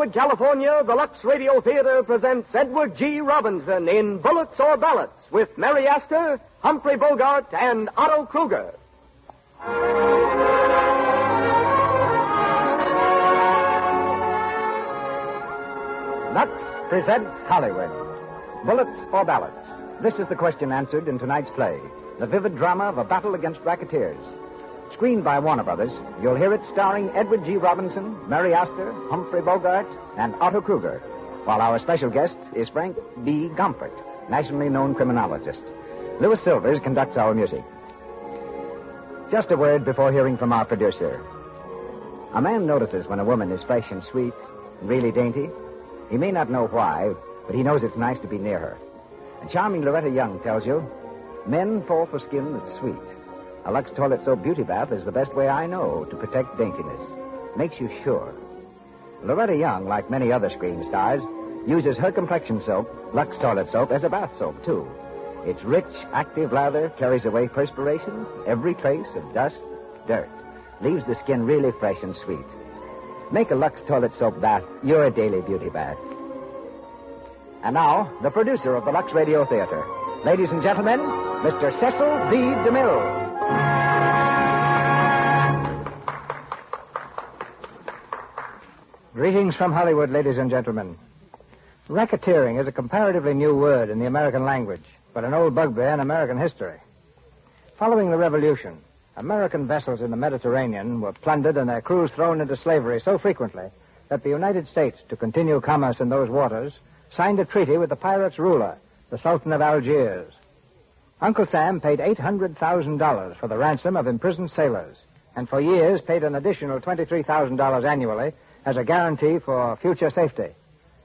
Hollywood, California, the Lux Radio Theater presents Edward G. Robinson in Bullets or Ballots with Mary Astor, Humphrey Bogart, and Otto Kruger. Lux presents Hollywood. Bullets or Ballots? This is the question answered in tonight's play, the vivid drama of a battle against racketeers. Screened by Warner Brothers, you'll hear it starring Edward G. Robinson, Mary Astor, Humphrey Bogart, and Otto Kruger, while our special guest is Frank B. Gomfort, nationally known criminologist. Louis Silvers conducts our music. Just a word before hearing from our producer. A man notices when a woman is fresh and sweet, and really dainty. He may not know why, but he knows it's nice to be near her. And charming Loretta Young tells you, men fall for skin that's sweet. A Lux Toilet Soap Beauty Bath is the best way I know to protect daintiness. Makes you sure. Loretta Young, like many other screen stars, uses her complexion soap, Lux Toilet Soap, as a bath soap, too. Its rich, active lather carries away perspiration, every trace of dust, dirt. Leaves the skin really fresh and sweet. Make a Lux Toilet Soap bath your daily beauty bath. And now, the producer of the Lux Radio Theater. Ladies and gentlemen, Mr. Cecil B. DeMille. Greetings from Hollywood, ladies and gentlemen. Racketeering is a comparatively new word in the American language, but an old bugbear in American history. Following the Revolution, American vessels in the Mediterranean were plundered and their crews thrown into slavery so frequently that the United States, to continue commerce in those waters, signed a treaty with the pirates' ruler, the Sultan of Algiers. Uncle Sam paid $800,000 for the ransom of imprisoned sailors, and for years paid an additional $23,000 annually as a guarantee for future safety,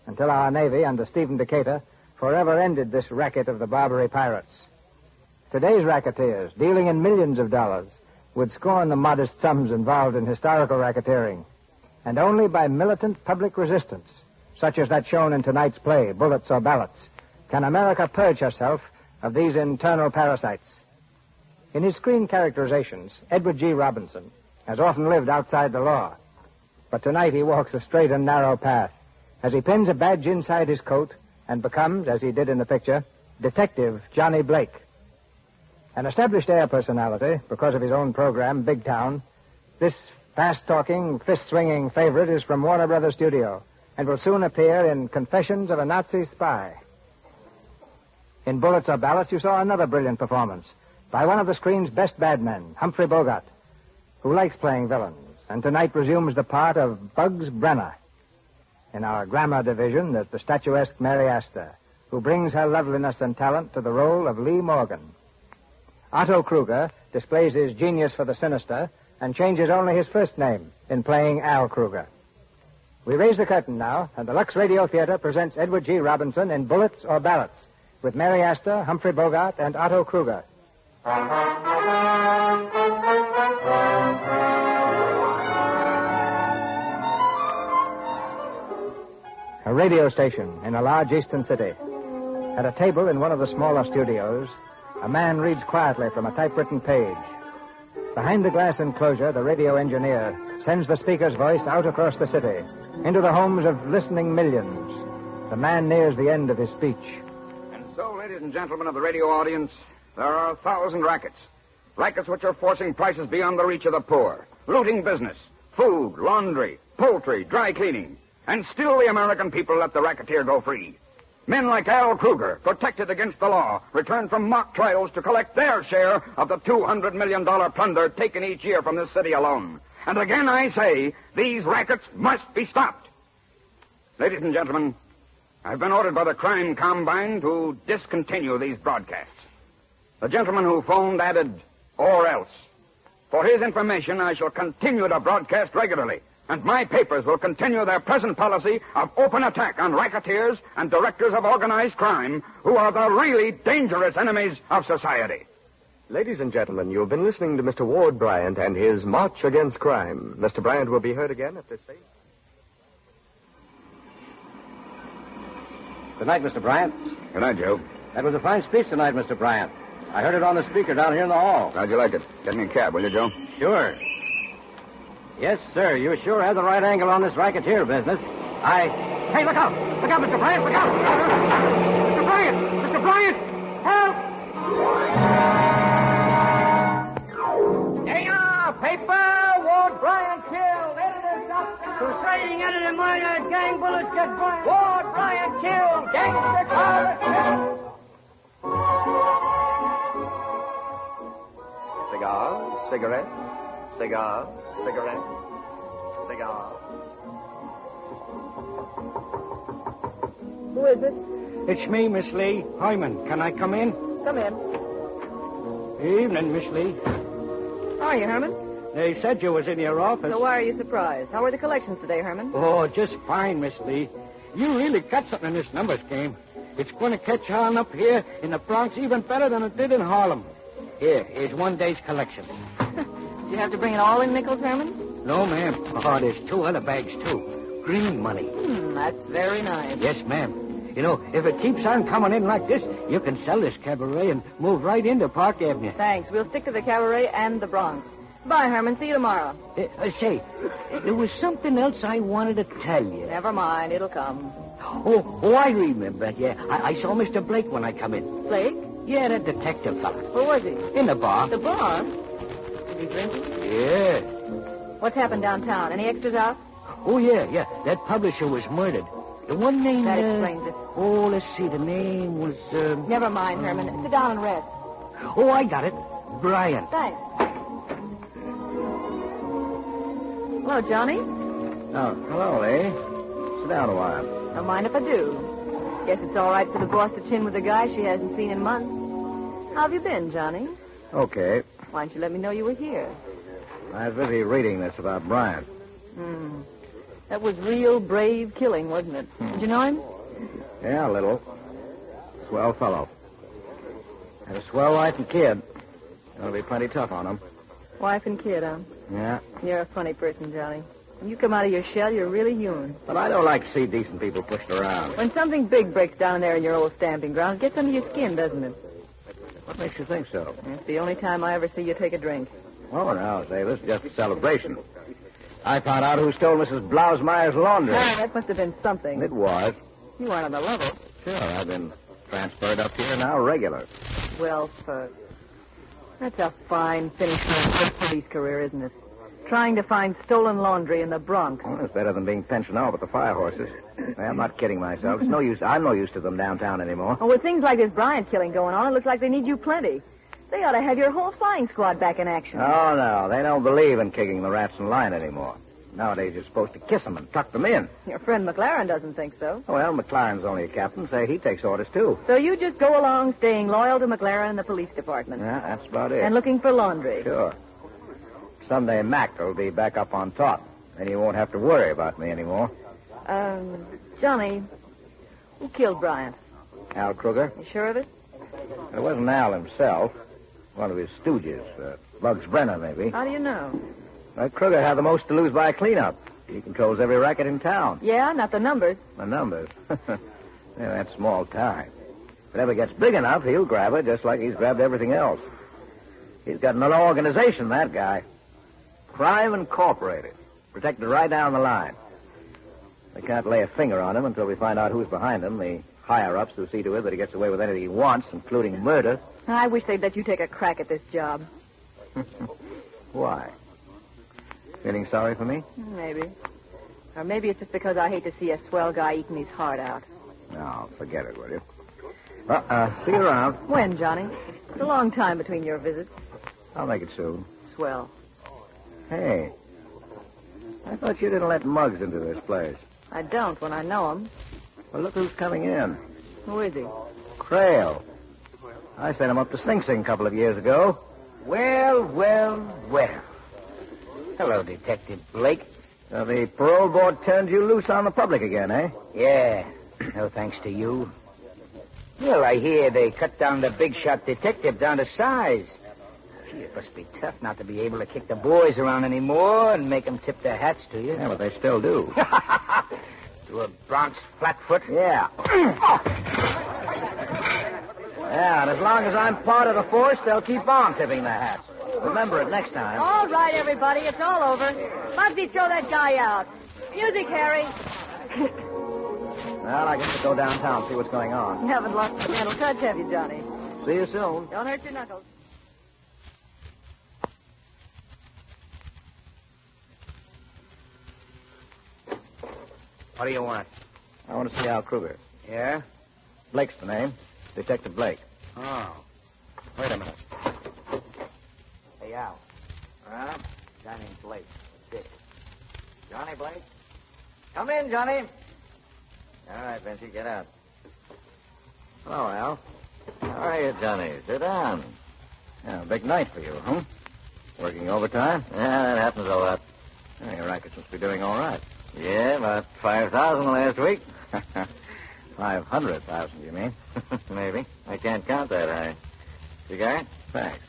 until our Navy, under Stephen Decatur, forever ended this racket of the Barbary pirates. Today's racketeers, dealing in millions of dollars, would scorn the modest sums involved in historical racketeering, and only by militant public resistance, such as that shown in tonight's play, Bullets or Ballots, can America purge herself of these internal parasites. In his screen characterizations, Edward G. Robinson has often lived outside the law, but tonight he walks a straight and narrow path as he pins a badge inside his coat and becomes, as he did in the picture, Detective Johnny Blake. An established air personality because of his own program, Big Town, this fast-talking, fist-swinging favorite is from Warner Brothers Studio and will soon appear in Confessions of a Nazi Spy. In Bullets or Ballots, you saw another brilliant performance by one of the screen's best bad men, Humphrey Bogart, who likes playing villains, and tonight resumes the part of Bugs Brenner. In our grammar division, there's the statuesque Mary Astor, who brings her loveliness and talent to the role of Lee Morgan. Otto Kruger displays his genius for the sinister and changes only his first name in playing Al Kruger. We raise the curtain now, and the Lux Radio Theater presents Edward G. Robinson in Bullets or Ballots, with Mary Astor, Humphrey Bogart, and Otto Kruger. A radio station in a large eastern city. At a table in one of the smaller studios, a man reads quietly from a typewritten page. Behind the glass enclosure, the radio engineer sends the speaker's voice out across the city, into the homes of listening millions. The man nears the end of his speech. And so, ladies and gentlemen of the radio audience, there are 1,000 rackets. Rackets which are forcing prices beyond the reach of the poor. Looting business, food, laundry, poultry, dry cleaning. And still the American people let the racketeer go free. Men like Al Kruger, protected against the law, return from mock trials to collect their share of the $200 million plunder taken each year from this city alone. And again I say, these rackets must be stopped. Ladies and gentlemen, I've been ordered by the Crime Combine to discontinue these broadcasts. The gentleman who phoned added, or else. For his information, I shall continue to broadcast regularly, and my papers will continue their present policy of open attack on racketeers and directors of organized crime who are the really dangerous enemies of society. Ladies and gentlemen, you've been listening to Mr. Ward Bryant and his March Against Crime. Mr. Bryant will be heard again at this stage. Good night, Mr. Bryant. Good night, Joe. That was a fine speech tonight, Mr. Bryant. I heard it on the speaker down here in the hall. How'd you like it? Get me a cab, will you, Joe? Sure. Yes, sir. You sure have the right angle on this racketeer business. Hey, look out! Look out, Mr. Bryant! Look out! Mr. Bryant! Mr. Bryant! Help! There you are, paper! Ward Bryant killed. Editor Doctor. Presiding editor, minor, gang bullets get Bryant. Ward Bryant killed. Gangster Carter killed. Cigars, cigarettes, cigars, cigarettes, cigars. Who is it? It's me, Miss Lee. Hyman. Can I come in? Come in. Evening, Miss Lee. How are you, Herman? They said you was in your office. So why are you surprised? How were the collections today, Herman? Oh, just fine, Miss Lee. You really got something in this numbers game. It's going to catch on up here in the Bronx even better than it did in Harlem. Here's one day's collection. Did you have to bring it all in nickels, Herman? No, ma'am. Oh, there's 2 other bags, too. Green money. That's very nice. Yes, ma'am. You know, if it keeps on coming in like this, you can sell this cabaret and move right into Park Avenue. Thanks. We'll stick to the cabaret and the Bronx. Bye, Herman. See you tomorrow. Say, there was something else I wanted to tell you. Never mind. It'll come. Oh, I remember. Yeah, I saw Mr. Blake when I come in. Blake? Yeah, that detective fella. Where was he? In the bar. The bar? Is he drinking? Yeah. What's happened downtown? Any extras out? Oh, yeah. That publisher was murdered. The one named... That explains it. Oh, let's see. The name was... Never mind, Herman. Sit down and rest. Oh, I got it. Brian. Thanks. Hello, Johnny. Oh, hello, Lee. Sit down a while. Don't mind if I do. Guess it's all right for the boss to chin with a guy she hasn't seen in months. How have you been, Johnny? Okay. Why didn't you let me know you were here? I was busy reading this about Bryant. That was real brave killing, wasn't it? Did you know him? Yeah, a little. Swell fellow. Had a swell wife and kid. Gonna be plenty tough on him. Wife and kid, huh? Yeah. You're a funny person, Johnny. When you come out of your shell, you're really human. But I don't like to see decent people pushed around. When something big breaks down there in your old stamping ground, it gets under your skin, doesn't it? What makes you think so? It's the only time I ever see you take a drink. Oh, no, say, this is just a celebration. I found out who stole Mrs. Blausmeyer's laundry. That must have been something. It was. You weren't on the level. Sure, I've been transferred up here now regular. Well, that's a fine finish for a police career, isn't it? Trying to find stolen laundry in the Bronx. Well, it's better than being pensioned out with the fire horses. I'm not kidding myself. It's no use. I'm no use to them downtown anymore. Well, with things like this Bryant killing going on, it looks like they need you plenty. They ought to have your whole flying squad back in action. Oh, no. They don't believe in kicking the rats in line anymore. Nowadays, you're supposed to kiss them and tuck them in. Your friend McLaren doesn't think so. Well, McLaren's only a captain. Say, he takes orders, too. So you just go along staying loyal to McLaren and the police department. Yeah, that's about it. And looking for laundry. Sure. Someday Mac will be back up on top. Then you won't have to worry about me anymore. Johnny, who killed Bryant? Al Kruger? You sure of it? It wasn't Al himself. One of his stooges. Bugs Brenner, maybe. How do you know? Kruger had the most to lose by a cleanup. He controls every racket in town. Yeah, not the numbers. The numbers? Yeah, that's small time. If it ever gets big enough, he'll grab it just like he's grabbed everything else. He's got another organization, that guy. Crime Incorporated. Protected right down the line. They can't lay a finger on him until we find out who's behind him, the higher-ups who see to it that he gets away with anything he wants, including murder. I wish they'd let you take a crack at this job. Why? Feeling sorry for me? Maybe. Or maybe it's just because I hate to see a swell guy eating his heart out. No, forget it, will you? See you around. When, Johnny? It's a long time between your visits. I'll make it soon. Swell. Hey, I thought you didn't let Muggs into this place. I don't when I know him. Well, look who's coming in. Who is he? Crail. I sent him up to Sing Sing a couple of years ago. Well. Hello, Detective Blake. So the parole board turned you loose on the public again, eh? Yeah. No thanks to you. Well, I hear they cut down the big shot detective down to size. Gee, it must be tough not to be able to kick the boys around anymore and make them tip their hats to you. Yeah, but they still do. To a Bronx flatfoot? Yeah. Yeah, and as long as I'm part of the force, they'll keep on tipping their hats. Remember it next time. All right, everybody, it's all over. Muggsy, throw that guy out. Music, Harry. Well, I guess we'll go downtown, see what's going on. You haven't lost the mental touch, have you, Johnny? See you soon. Don't hurt your knuckles. What do you want? I want to see Al Kruger. Yeah? Blake's the name. Detective Blake. Oh. Wait a minute. Hey, Al. Guy named Blake. Dick. Johnny Blake? Come in, Johnny. All right, Vincey, get out. Hello, Al. How are you, Johnny? Sit down. Yeah, big night for you, huh? Working overtime? Yeah, that happens a lot. Yeah, your rackets must be doing all right. Yeah, about 5,000 last week. 500,000, you mean? Maybe. I can't count that high. Cigar? Thanks.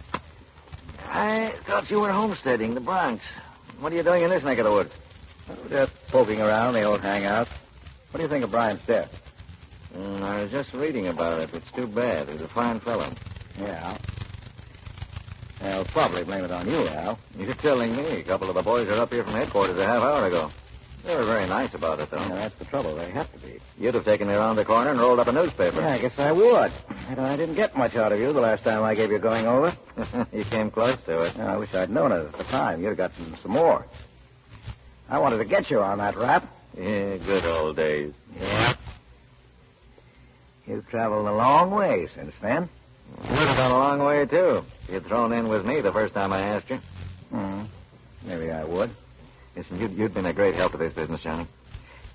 I thought you were homesteading the Bronx. What are you doing in this neck of the woods? Just poking around the old hangout. What do you think of Brian's death? I was just reading about it. It's too bad. He's a fine fellow. Yeah. They'll probably blame it on you, Al. You're telling me. A couple of the boys are up here from headquarters a half hour ago. They were very nice about it, though. Yeah, that's the trouble. They have to be. You'd have taken me around the corner and rolled up a newspaper. Yeah, I guess I would. I didn't get much out of you the last time I gave you going over. You came close to it. I wish I'd known it at the time. You'd have gotten some more. I wanted to get you on that rap. Yeah, good old days. Yeah. You've traveled a long way since then. Would have gone a long way, too. If you'd thrown in with me the first time I asked you. Maybe I would. Listen, you'd been a great help to this business, Johnny.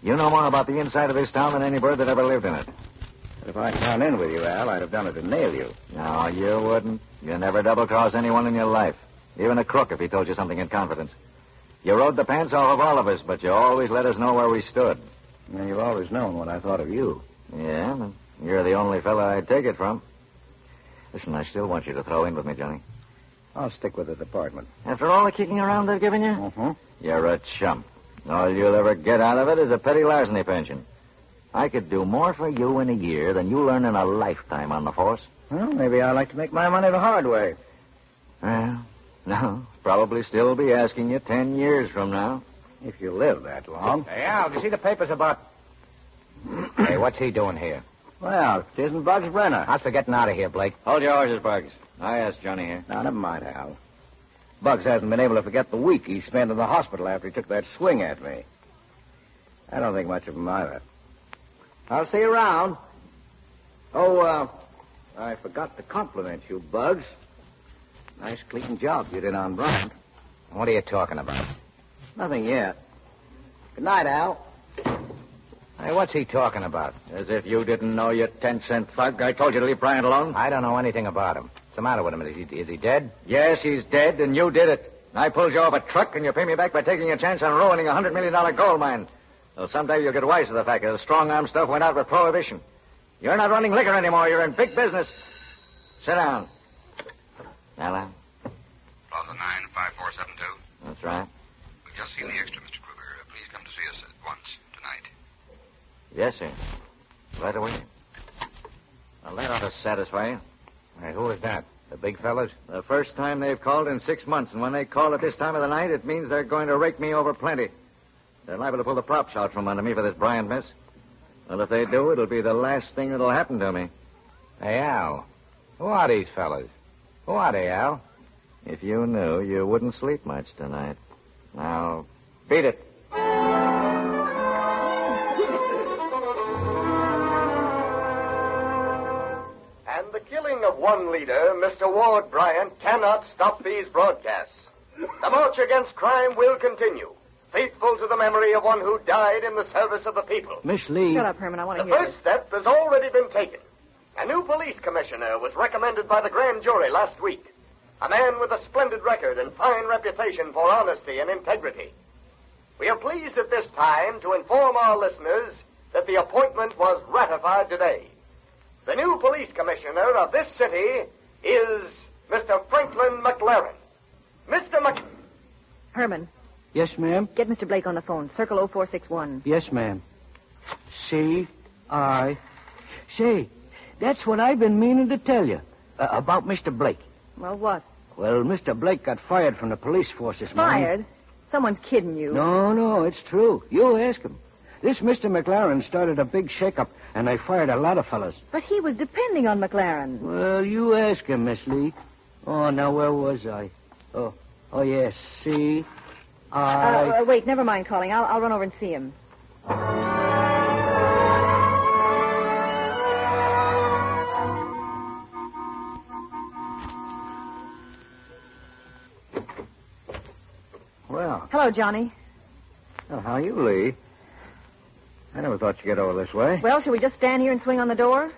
You know more about the inside of this town than any bird that ever lived in it. But if I'd gone in with you, Al, I'd have done it to nail you. No, you wouldn't. You never double-cross anyone in your life. Even a crook if he told you something in confidence. You rode the pants off of all of us, but you always let us know where we stood. And you've always known what I thought of you. Yeah, but you're the only fella I'd take it from. Listen, I still want you to throw in with me, Johnny. I'll stick with the department. After all the kicking around they've given you? Mm-hmm. You're a chump. All you'll ever get out of it is a petty larceny pension. I could do more for you in a year than you learn in a lifetime on the force. Well, maybe I'd like to make my money the hard way. Well, no. Probably still be asking you 10 years from now. If you live that long. Hey, Al, did you see the papers about... Hey, what's he doing here? Well, it isn't Bugs Brenner. How's for getting out of here, Blake? Hold your horses, Bugs. I asked Johnny here. Now, never mind, Al. Bugs hasn't been able to forget the week he spent in the hospital after he took that swing at me. I don't think much of him either. I'll see you around. Oh, I forgot to compliment you, Bugs. Nice, clean job you did on Bryant. What are you talking about? Nothing yet. Good night, Al. Hey, what's he talking about? As if you didn't know, you 10-cent thug. I told you to leave Bryant alone. I don't know anything about him. What's the matter with him? Is he dead? Yes, he's dead, and you did it. I pulled you off a truck, and you pay me back by taking a chance on ruining a $100 million gold mine. Well, someday you'll get wise to the fact that the strong-arm stuff went out with Prohibition. You're not running liquor anymore. You're in big business. Sit down. Alan? Plaza 95472. That's right. We've just seen the extra, Mr. Kruger. Please come to see us at once tonight. Yes, sir. Right away. Well, that ought to satisfy you. Hey, who is that? The big fellas? The first time they've called in 6 months, and when they call at this time of the night, it means they're going to rake me over plenty. They're liable to pull the props out from under me for this Bryant mess. Well, if they do, it'll be the last thing that'll happen to me. Hey, Al. Who are these fellas? Who are they, Al? If you knew, you wouldn't sleep much tonight. Now, beat it. And the killing of one leader, Mr. Ward Bryant, cannot stop these broadcasts. The march against crime will continue, faithful to the memory of one who died in the service of the people. Miss Lee. Shut up, Herman. I want to The hear first this. step has already been taken. A new police commissioner was recommended by the grand jury last week. A man with a splendid record and fine reputation for honesty and integrity. We are pleased at this time to inform our listeners that the appointment was ratified today. The new police commissioner of this city is Mr. Franklin McLaren. Mr. Herman, Yes, ma'am. get Mr. Blake on the phone. Circle 0461. Yes, ma'am. Say, that's what I've been meaning to tell you about Mr. Blake. Well, what? Well, Mr. Blake got fired from the police force this morning. Fired? Someone's kidding you. No, it's true. You ask him. This Mr. McLaren started a big shake-up, and they fired a lot of fellas. But he was depending on McLaren. Well, you ask him, Miss Lee. Oh, now, where was I? Oh, yes, see? Wait, never mind calling. I'll run over and see him. Well, Hello, Johnny. well, how are you, Lee? I never thought you'd get over this way. Well, shall we just stand here and swing on the door?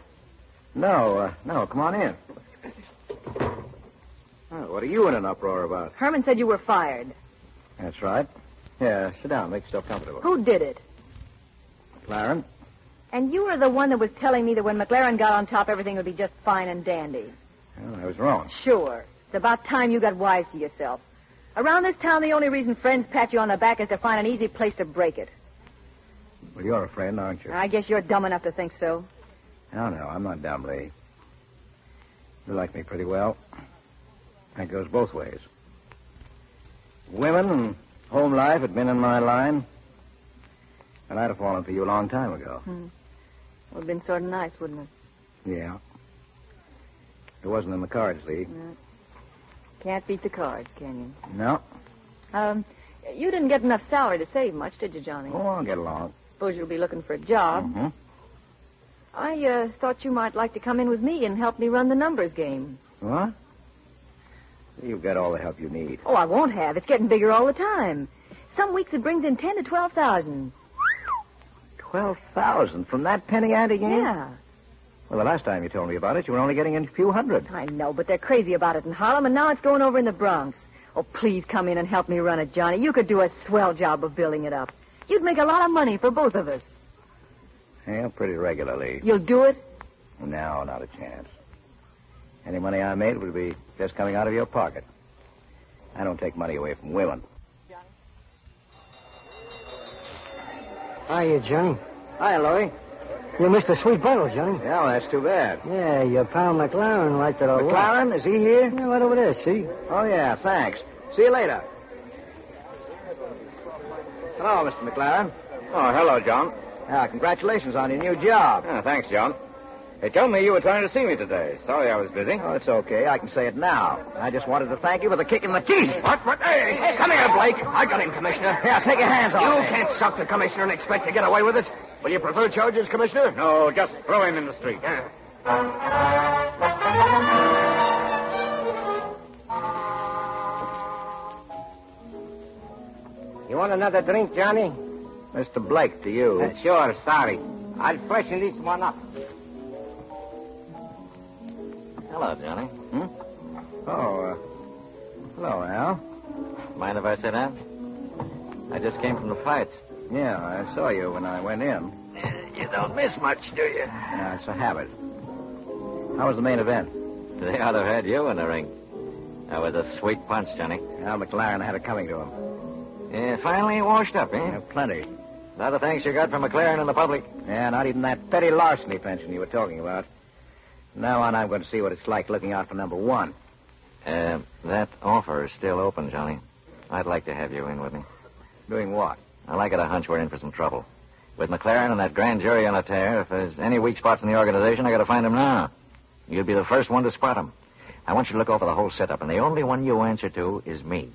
No, come on in. Oh, what are you in an uproar about? Herman said you were fired. That's right. Yeah, sit down. Make yourself comfortable. Who did it? McLaren? And you were the one that was telling me that when McLaren got on top, everything would be just fine and dandy. Well, I was wrong. Sure. It's about time you got wise to yourself. Around this town, the only reason friends pat you on the back is to find an easy place to break it. Well, you're a friend, aren't you? I guess you're dumb enough to think so. No, I'm not dumb, Lee. You like me pretty well. That goes both ways. Women and home life had been in my line, and I'd have fallen for you a long time ago. Would have been sort of nice, wouldn't it? Yeah. It wasn't in the cards, Lee. No. Can't beat the cards, can you? No. You didn't get enough salary to save much, did you, Johnny? Oh, I'll get along. Suppose you'll be looking for a job. Mm-hmm. I thought you might like to come in with me and help me run the numbers game. What? You've got all the help you need. Oh, I won't have. It's getting bigger all the time. Some weeks it brings in 10 to 12,000. 12,000 from that penny ante game? Yeah. Well, the last time you told me about it, you were only getting in a few hundred. I know, but they're crazy about it in Harlem, and now it's going over in the Bronx. Oh, please come in and help me run it, Johnny. You could do a swell job of building it up. You'd make a lot of money for both of us. Yeah, pretty regularly. You'll do it? No, not a chance. Any money I made would be just coming out of your pocket. I don't take money away from women. Hiya, Johnny. Hi, Louie. You missed a sweet bottle, Johnny. Yeah, well, that's too bad. Yeah, your pal McLaren liked it a lot. McLaren, is he here? Yeah, right over there, see? Oh, yeah, thanks. See you later. Hello, Mr. McLaren. Oh, hello, John. Congratulations on your new job. Thanks, John. They told me you were trying to see me today. Sorry I was busy. Oh, it's okay. I can say it now. I just wanted to thank you for the kick in the teeth. What? Hey, come here, Blake. I got him, Commissioner. Yeah, take your hands off You me. can't suck the Commissioner and expect to get away with it. Will you prefer charges, Commissioner? No, just throw him in the street. You want another drink, Johnny? Mr. Blake, to you. Sure, sorry. I'll freshen this one up. Hello, Johnny. Oh, hello, Al. Mind if I sit down? I just came from the fights. Yeah, I saw you when I went in. You don't miss much, do you? Yeah, it's a habit. How was the main event? They ought to have had you in the ring. That was a sweet punch, Johnny. Al McLaren had it coming to him. Yeah, finally washed up, eh? Yeah, plenty. A lot of thanks you got from McLaren and the public. Yeah, not even that petty larceny pension you were talking about. From now on, I'm going to see what it's like looking out for number one. That offer is still open, Johnny. I'd like to have you in with me. Doing what? I like it a hunch we're in for some trouble. With McLaren and that grand jury on a tear, if there's any weak spots in the organization, I got to find them now. You'd be the first one to spot them. I want you to look over the whole setup, and the only one you answer to is me.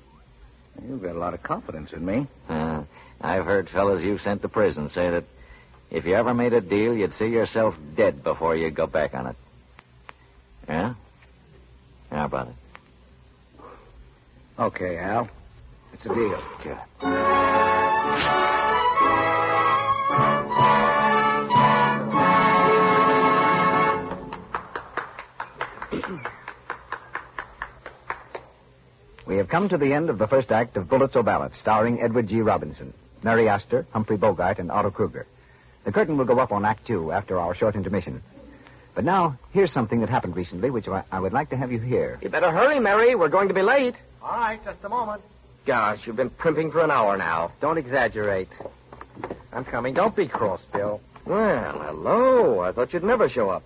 You've got a lot of confidence in me. I've heard fellas you sent to prison say that if you ever made a deal, you'd see yourself dead before you'd go back on it. Yeah? How about it? Okay, Al. It's a deal. Good. We have come to the end of the first act of Bullets or Ballots, starring Edward G. Robinson, Mary Astor, Humphrey Bogart, and Otto Kruger. The curtain will go up on Act 2 after our short intermission. But now, here's something that happened recently, which I would like to have you hear. You better hurry, Mary. We're going to be late. All right, just a moment. Gosh, you've been primping for an hour now. Don't exaggerate. I'm coming. Don't be cross, Bill. Well, hello. I thought you'd never show up.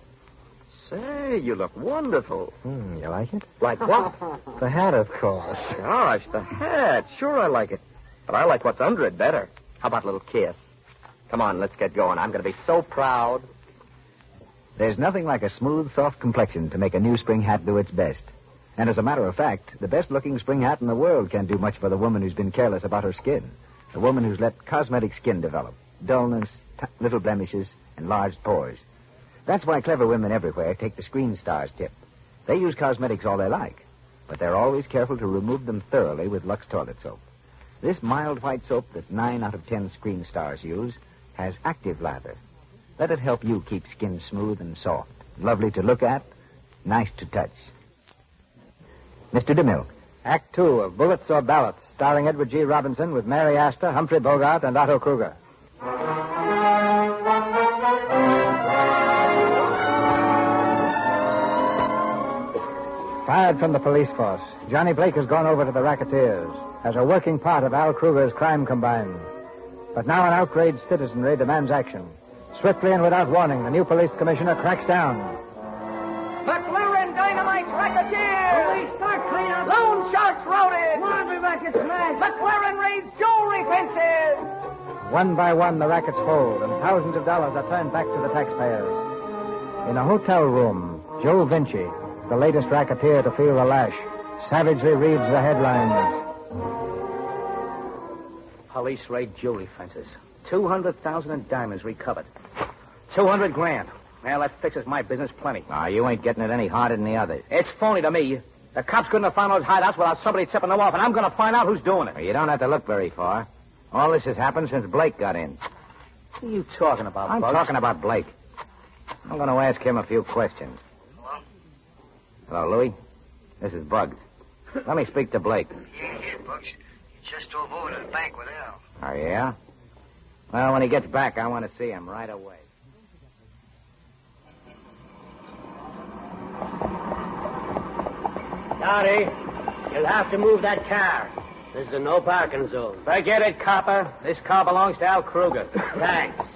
Say, you look wonderful. You like it? Like what? The hat, of course. Gosh, the hat. Sure, I like it. But I like what's under it better. How about a little kiss? Come on, let's get going. I'm going to be so proud. There's nothing like a smooth, soft complexion to make a new spring hat do its best. And as a matter of fact, the best-looking spring hat in the world can't do much for the woman who's been careless about her skin. The woman who's let cosmetic skin develop. Dullness, little blemishes, enlarged pores. That's why clever women everywhere take the Screen Stars tip. They use cosmetics all they like, but they're always careful to remove them thoroughly with Lux toilet soap. This mild white soap that 9 out of 10 Screen Stars use has active lather. Let it help you keep skin smooth and soft, lovely to look at, nice to touch. Mr. DeMille. Act 2 of Bullets or Ballots, starring Edward G. Robinson with Mary Astor, Humphrey Bogart, and Otto Kruger. Fired from the police force, Johnny Blake has gone over to the racketeers as a working part of Al Kruger's crime combined. But now an outraged citizenry demands action. Swiftly and without warning, the new police commissioner cracks down. McLaren Dynamite Racketeer! Police start cleanup! Loan Sharks routed! Laundry racket smashed! McLaren raids jewelry fences! One by one, the rackets fold, and thousands of dollars are turned back to the taxpayers. In a hotel room, Joe Vinci, the latest racketeer to feel the lash, savagely reads the headlines. Police raid jewelry fences. 200,000 in diamonds recovered. 200 grand. Well, that fixes my business plenty. You ain't getting it any harder than the others. It's phony to me. The cops couldn't have found those hideouts without somebody tipping them off, and I'm going to find out who's doing it. You don't have to look very far. All this has happened since Blake got in. What are you talking about, I'm Bugs? talking about Blake. I'm going to ask him a few questions. Hello, Louie. This is Bugs. Let me speak to Blake. Yeah, Bugs. You just drove over to the bank with Al. Oh, yeah? Well, when he gets back, I want to see him right away. Sorry, you'll have to move that car. This is a no parking zone. Forget it, copper. This car belongs to Al Kruger. Thanks.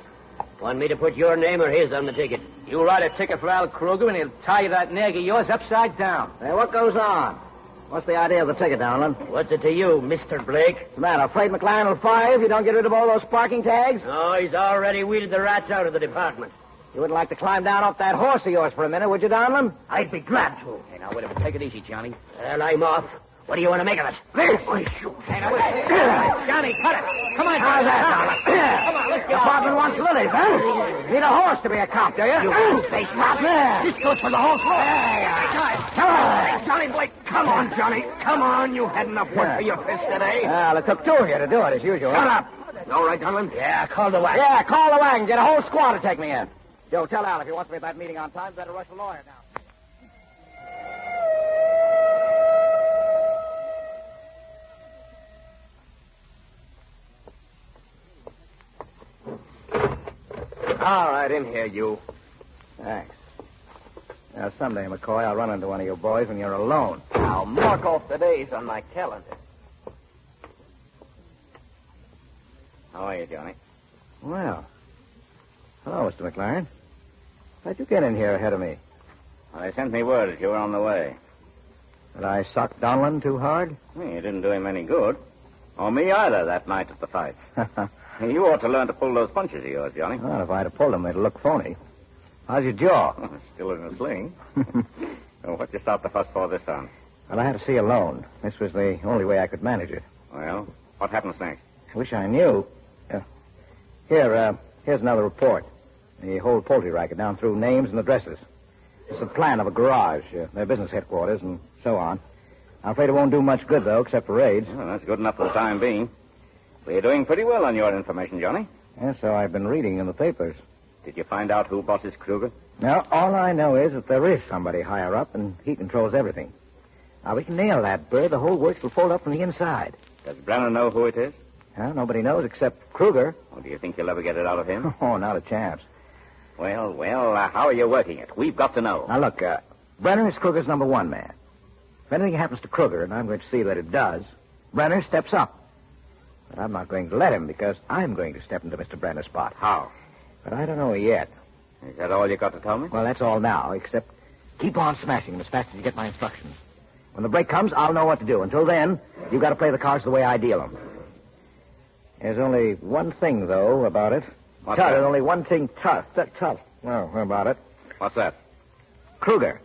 Want me to put your name or his on the ticket? You write a ticket for Al Kruger, and he'll tie you to that nag of yours upside down. Hey, what goes on? What's the idea of the ticket, Donlin? What's it to you, Mr. Blake? What's the matter? Afraid McLaren will fire you if you don't get rid of all those parking tags? No, he's already weeded the rats out of the department. You wouldn't like to climb down off that horse of yours for a minute, would you, Donlin? I'd be glad to. Hey, now, wait a minute. Take it easy, Johnny. Well, I'm off. What do you want to make of it? Hey, now, wait. Johnny, cut it. Come on, How's that, Donlin? Come on, let's The get department wants lilies, huh? Need a horse to be a cop, do you? You face cop. This goes for the whole floor. Come on. Johnny Blake, come on, Johnny. Come on. You had enough work for your fist today. Well, it took two of you to do it, as usual. Shut up. All right, Donlin? Yeah, call the wagon. Yeah, call the wagon. Get a whole squad to take me in. Joe, tell Al if he wants me at that meeting on time, better rush the lawyer now. All right, in here, you. Thanks. Now, someday, McCoy, I'll run into one of you boys when you're alone. I'll mark off the days on my calendar. How are you, Johnny? Well. Hello, Mr. McLaren. How'd you get in here ahead of me? Well, they sent me word that you were on the way. Did I sock Donlin too hard? You didn't do him any good. Or me either that night at the fights. You ought to learn to pull those punches of yours, Johnny. Well, if I'd have pulled them, it'd look phony. How's your jaw? Still in a sling. Well, what you start the fuss for this time? Well, I had to see alone. This was the only way I could manage it. Well, what happens next? I wish I knew. Here's another report. The whole poultry racket down through names and addresses. It's a plan of a garage, their business headquarters, and so on. I'm afraid it won't do much good, though, except for raids. Well, that's good enough for the time being. We're doing pretty well on your information, Johnny. Yeah, so I've been reading in the papers. Did you find out who bosses Kruger? Now, all I know is that there is somebody higher up, and he controls everything. Now, we can nail that bird. The whole works will fold up from the inside. Does Brennan know who it is? Nobody knows except Kruger. Or do you think you'll ever get it out of him? Oh, not a chance. Well, how are you working it? We've got to know. Now, look, Brenner is Kruger's number one man. If anything happens to Kruger, and I'm going to see that it does, Brenner steps up. But I'm not going to let him because I'm going to step into Mr. Brenner's spot. How? But I don't know yet. Is that all you got to tell me? Well, that's all now, except keep on smashing him as fast as you get my instructions. When the break comes, I'll know what to do. Until then, you've got to play the cards the way I deal them. There's only one thing, though, about it. What's Tut, that? there's only one thing tough. Tough. Oh, what about it? What's that? Kruger.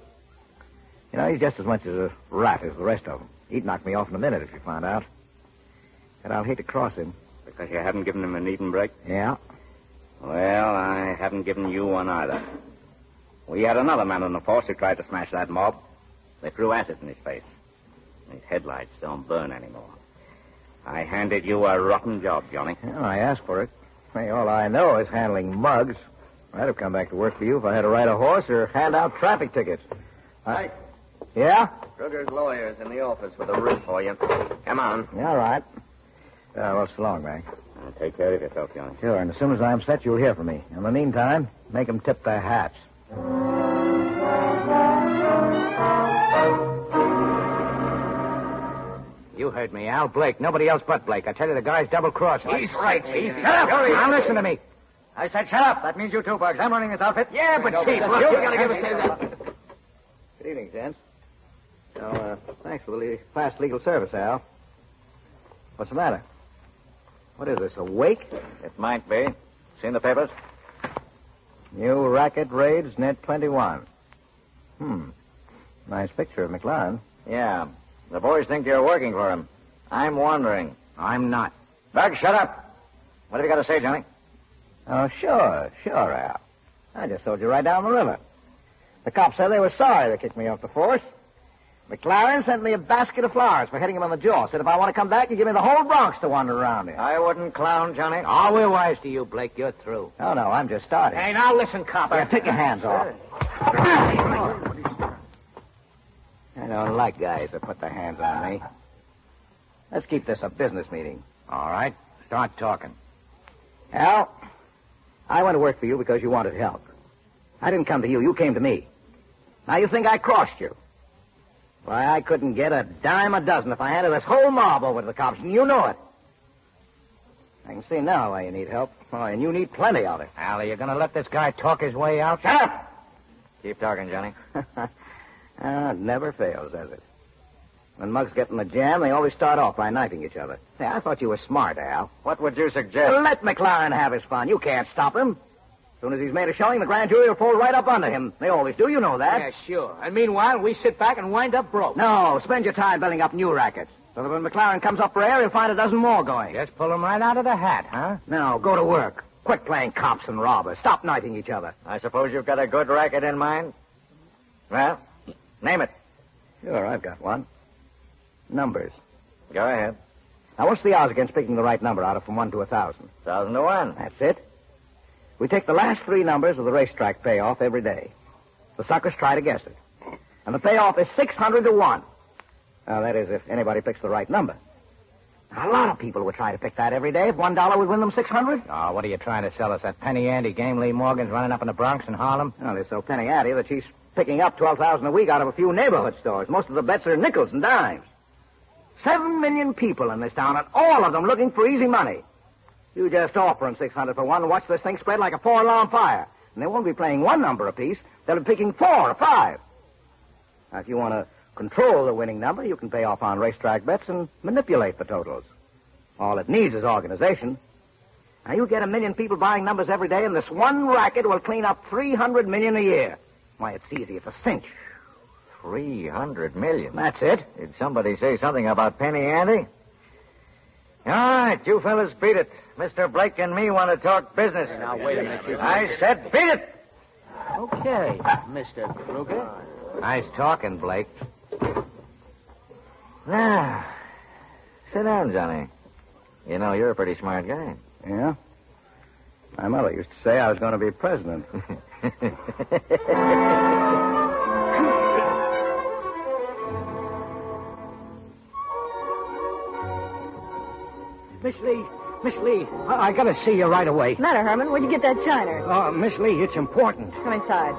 You know, he's just as much as a rat as the rest of them. He'd knock me off in a minute if you found out. And I'll hate to cross him. Because you haven't given him an eating break? Yeah. Well, I haven't given you one either. We had another man on the force who tried to smash that mob. They threw acid in his face. His headlights don't burn anymore. I handed you a rotten job, Johnny. Well, I asked for it. Hey, all I know is handling mugs. I'd have come back to work for you if I had to ride a horse or hand out traffic tickets. Right. Yeah? Kruger's lawyer's in the office with a writ for you. Come on. Yeah, all right. Well, so long, Mac. Take care of yourself, Johnny. Sure, and as soon as I'm set, you'll hear from me. In the meantime, make them tip their hats. You heard me, Al. Blake. Nobody else but Blake. I tell you, the guy's double-crossed. He's right, Chief. Shut up! Now listen to me. I said shut up. That means you too, Bugs. I'm running this outfit. Yeah, but Chief, look, you gotta give us that. Good evening, gents. So, thanks for the fast legal service, Al. What's the matter? What is this, a wake? It might be. Seen the papers? New racket raids net 21. Nice picture of McLaren. Yeah. The boys think you're working for him. I'm wondering. I'm not. Doug, shut up. What have you got to say, Johnny? Oh, sure, Al. I just sold you right down the river. The cops said they were sorry they kicked me off the force. McLaren sent me a basket of flowers for hitting him on the jaw. Said if I want to come back, you give me the whole Bronx to wander around in. I wouldn't clown, Johnny. Oh, we're wise to you, Blake. You're through. Oh, no, I'm just starting. Hey, now listen, copper. Yeah, take your hands off. I don't like guys that put their hands on me. Let's keep this a business meeting. All right. Start talking. Al, I went to work for you because you wanted help. I didn't come to you. You came to me. Now you think I crossed you. Why, I couldn't get a dime a dozen if I handed this whole mob over to the cops, and you know it. I can see now why you need help. Oh, and you need plenty of it. Al, are you going to let this guy talk his way out? Shut up! Keep talking, Johnny. It never fails, does it? When mugs get in the jam, they always start off by knifing each other. Say, I thought you were smart, Al. What would you suggest? Let McLaren have his fun. You can't stop him. As soon as he's made a showing, the grand jury will pull right up under him. They always do, you know that. Yeah, sure. And meanwhile, we sit back and wind up broke. No, spend your time building up new rackets. So that when McLaren comes up for air, he'll find a dozen more going. Just pull him right out of the hat, huh? No, go to work. Quit playing cops and robbers. Stop knifing each other. I suppose you've got a good racket in mind? Well, name it. Sure, I've got one. Numbers. Go ahead. Now, what's the odds against picking the right number out of from 1 to 1,000? 1,000 to 1. That's it. We take the last 3 numbers of the racetrack payoff every day. The suckers try to guess it. And the payoff is 600 to 1. Now, that is if anybody picks the right number. Now, a lot of people would try to pick that every day if $1 would win them 600. Oh, what are you trying to sell us? That penny ante game Lee Morgan's running up in the Bronx and Harlem? Well, they're so penny ante that she's picking up $12,000 a week out of a few neighborhood stores. Most of the bets are nickels and dimes. 7 million people in this town, and all of them looking for easy money. You just offer them 600 for one and watch this thing spread like a 4-alarm fire. And they won't be playing 1 number apiece. They'll be picking 4 or 5. Now, if you want to control the winning number, you can pay off on racetrack bets and manipulate the totals. All it needs is organization. Now, you get 1 million people buying numbers every day, and this one racket will clean up 300 million a year. Why, it's easy. It's a cinch. 300 million. That's it. Did somebody say something about penny ante? All right, you fellas beat it. Mr. Blake and me want to talk business. Now, wait a minute, Chief. I said beat it! Okay, Mr. Kruger. Nice talking, Blake. Now, sit down, Johnny. You know, you're a pretty smart guy. Yeah? My mother used to say I was going to be president. Miss Lee, I got to see you right away. What's the matter, Herman? Where'd you get that shiner? Miss Lee, it's important. Come inside.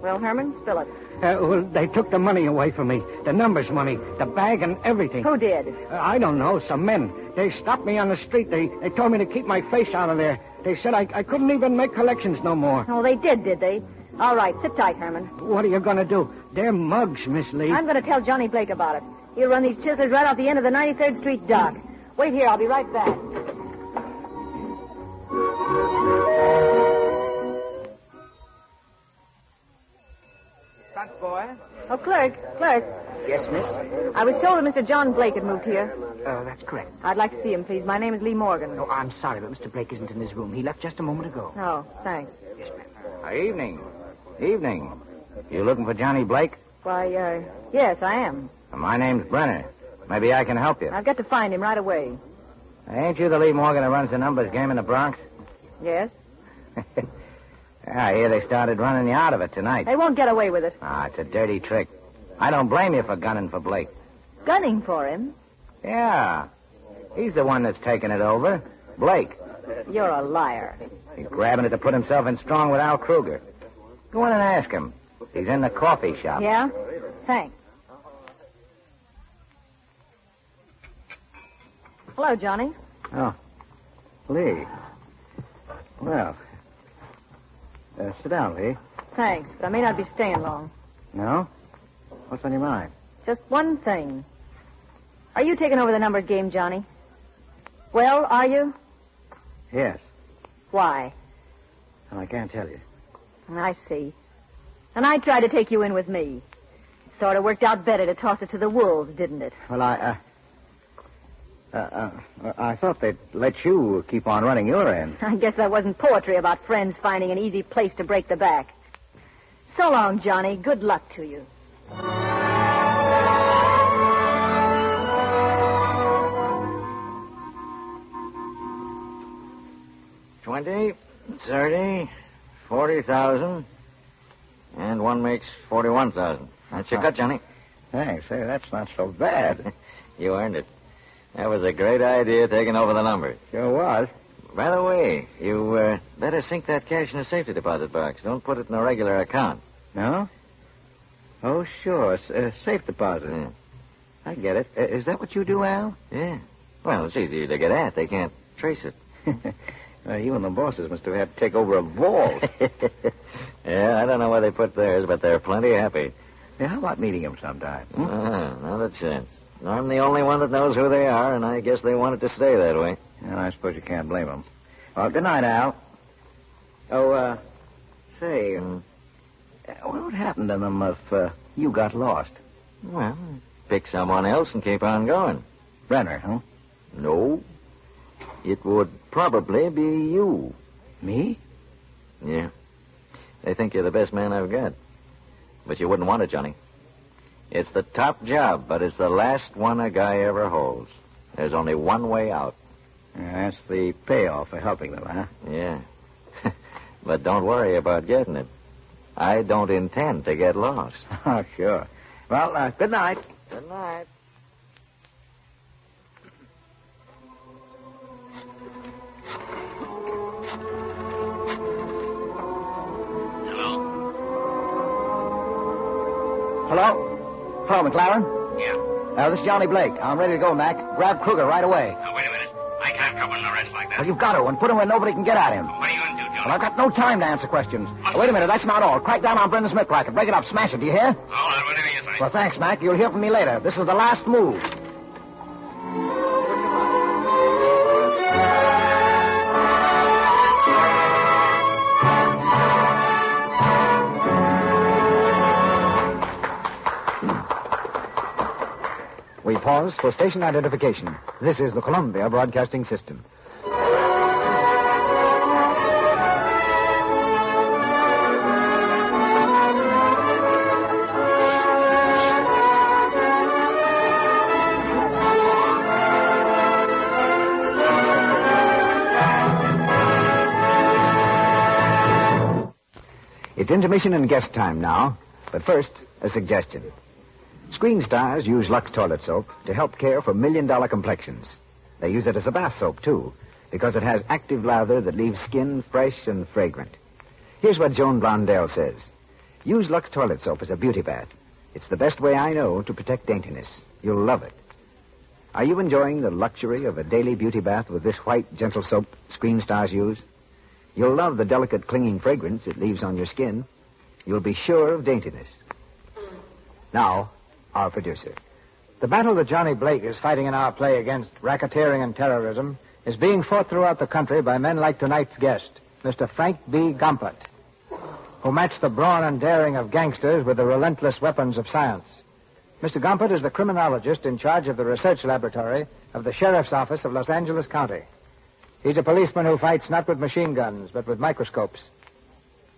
Well, Herman, spill it. Well, they took the money away from me. The numbers money, the bag and everything. Who did? I don't know, some men. They stopped me on the street. They told me to keep my face out of there. They said I couldn't even make collections no more. Oh, they did they? All right, sit tight, Herman. What are you going to do? They're mugs, Miss Lee. I'm going to tell Johnny Blake about it. He'll run these chisels right off the end of the 93rd Street dock. Wait here, I'll be right back. Front boy. Oh, clerk. Yes, miss? I was told that Mr. John Blake had moved here. That's correct. I'd like to see him, please. My name is Lee Morgan. Oh, I'm sorry, but Mr. Blake isn't in his room. He left just a moment ago. Oh, thanks. Yes, ma'am. Evening. You looking for Johnny Blake? Why, yes, I am. My name's Brenner. Maybe I can help you. I've got to find him right away. Ain't you the Lee Morgan who runs the numbers game in the Bronx? Yes? I hear they started running you out of it tonight. They won't get away with it. It's a dirty trick. I don't blame you for gunning for Blake. Gunning for him? Yeah. He's the one that's taking it over. Blake. You're a liar. He's grabbing it to put himself in strong with Al Kruger. Go in and ask him. He's in the coffee shop. Yeah? Thanks. Hello, Johnny. Oh. Lee. Well. Sit down, Lee. Thanks, but I may not be staying long. No? What's on your mind? Just one thing. Are you taking over the numbers game, Johnny? Well, are you? Yes. Why? Well, I can't tell you. I see. And I tried to take you in with me. It sort of worked out better to toss it to the wolves, didn't it? Well, I thought they'd let you keep on running your end. I guess that wasn't poetry about friends finding an easy place to break the back. So long, Johnny. Good luck to you. 20, 30, 40,000, and one makes 41,000. That's your cut, Johnny. Thanks. Hey, that's not so bad. You earned it. That was a great idea, taking over the numbers. Sure was. By the way, you better sink that cash in a safety deposit box. Don't put it in a regular account. No? Oh, sure. Safe deposit. Yeah. I get it. Is that what you do, Al? Yeah. Well, it's easier to get at. They can't trace it. You and the bosses must have had to take over a vault. Yeah, I don't know where they put theirs, but they're plenty happy. Yeah, how about meeting them sometime? Not a chance. I'm the only one that knows who they are, and I guess they want it to stay that way. Well, I suppose you can't blame them. Well, good night, Al. Oh, say, what would happen to them if you got lost? Well, pick someone else and keep on going. Brenner, huh? No. It would probably be you. Me? Yeah. They think you're the best man I've got. But you wouldn't want it, Johnny. It's the top job, but it's the last one a guy ever holds. There's only one way out. That's the payoff for helping them, huh? Yeah. But don't worry about getting it. I don't intend to get lost. Oh, sure. Well, good night. Good night. Hello? Hello, McLaren? Yeah. This is Johnny Blake. I'm ready to go, Mac. Grab Kruger right away. Now, wait a minute. I can't trouble an arrest like that. Well, you've got to, and put him where nobody can get at him. What are you going to do, Johnny? Well, I've got no time to answer questions. Wait a minute, that's not all. Crack down on Brendan Smith racket. Break it up, smash it, do you hear? All right, whatever you say. Well, thanks, Mac. You'll hear from me later. This is the last move. We pause for station identification. This is the Columbia Broadcasting System. It's intermission and guest time now. But first, a suggestion. Screen stars use Lux toilet soap to help care for million-dollar complexions. They use it as a bath soap, too, because it has active lather that leaves skin fresh and fragrant. Here's what Joan Blondell says. Use Lux toilet soap as a beauty bath. It's the best way I know to protect daintiness. You'll love it. Are you enjoying the luxury of a daily beauty bath with this white, gentle soap Screen stars use? You'll love the delicate, clinging fragrance it leaves on your skin. You'll be sure of daintiness. Now, our producer. The battle that Johnny Blake is fighting in our play against racketeering and terrorism is being fought throughout the country by men like tonight's guest, Mr. Frank B. Gompert, who match the brawn and daring of gangsters with the relentless weapons of science. Mr. Gompert is the criminologist in charge of the research laboratory of the Sheriff's Office of Los Angeles County. He's a policeman who fights not with machine guns, but with microscopes.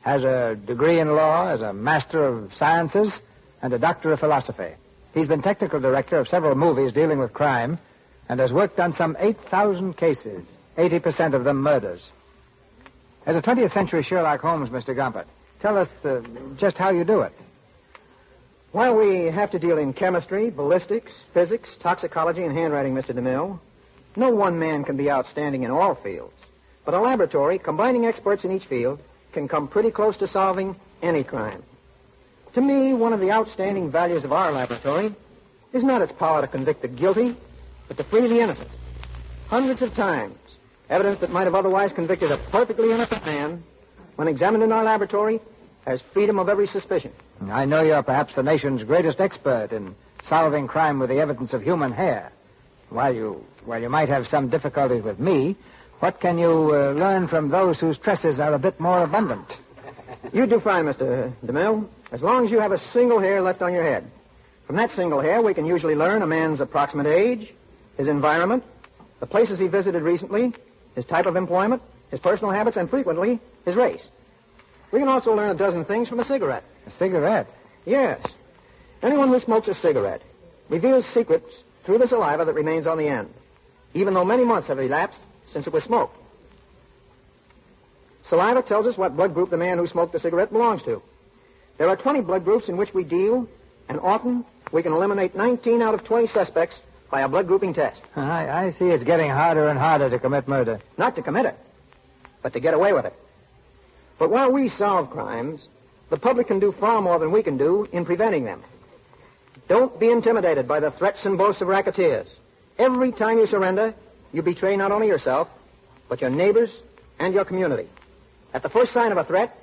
Has a degree in law, as a master of sciences, and a doctor of philosophy. He's been technical director of several movies dealing with crime, and has worked on some 8,000 cases, 80% of them murders. As a 20th century Sherlock Holmes, Mr. Gompert, tell us just how you do it. Well, we have to deal in chemistry, ballistics, physics, toxicology, and handwriting, Mr. DeMille. No one man can be outstanding in all fields. But a laboratory, combining experts in each field, can come pretty close to solving any crime. To me, one of the outstanding values of our laboratory is not its power to convict the guilty, but to free the innocent. Hundreds of times, evidence that might have otherwise convicted a perfectly innocent man, when examined in our laboratory, has freedom of every suspicion. I know you're perhaps the nation's greatest expert in solving crime with the evidence of human hair. While you might have some difficulties with me, what can you learn from those whose tresses are a bit more abundant? You do fine, Mr. DeMille, as long as you have a single hair left on your head. From that single hair, we can usually learn a man's approximate age, his environment, the places he visited recently, his type of employment, his personal habits, and frequently, his race. We can also learn a dozen things from a cigarette. A cigarette? Yes. Anyone who smokes a cigarette reveals secrets through the saliva that remains on the end, even though many months have elapsed since it was smoked. Saliva tells us what blood group the man who smoked the cigarette belongs to. There are 20 blood groups in which we deal, and often we can eliminate 19 out of 20 suspects by a blood grouping test. I see it's getting harder and harder to commit murder. Not to commit it, but to get away with it. But while we solve crimes, the public can do far more than we can do in preventing them. Don't be intimidated by the threats and boasts of racketeers. Every time you surrender, you betray not only yourself, but your neighbors and your community. At the first sign of a threat,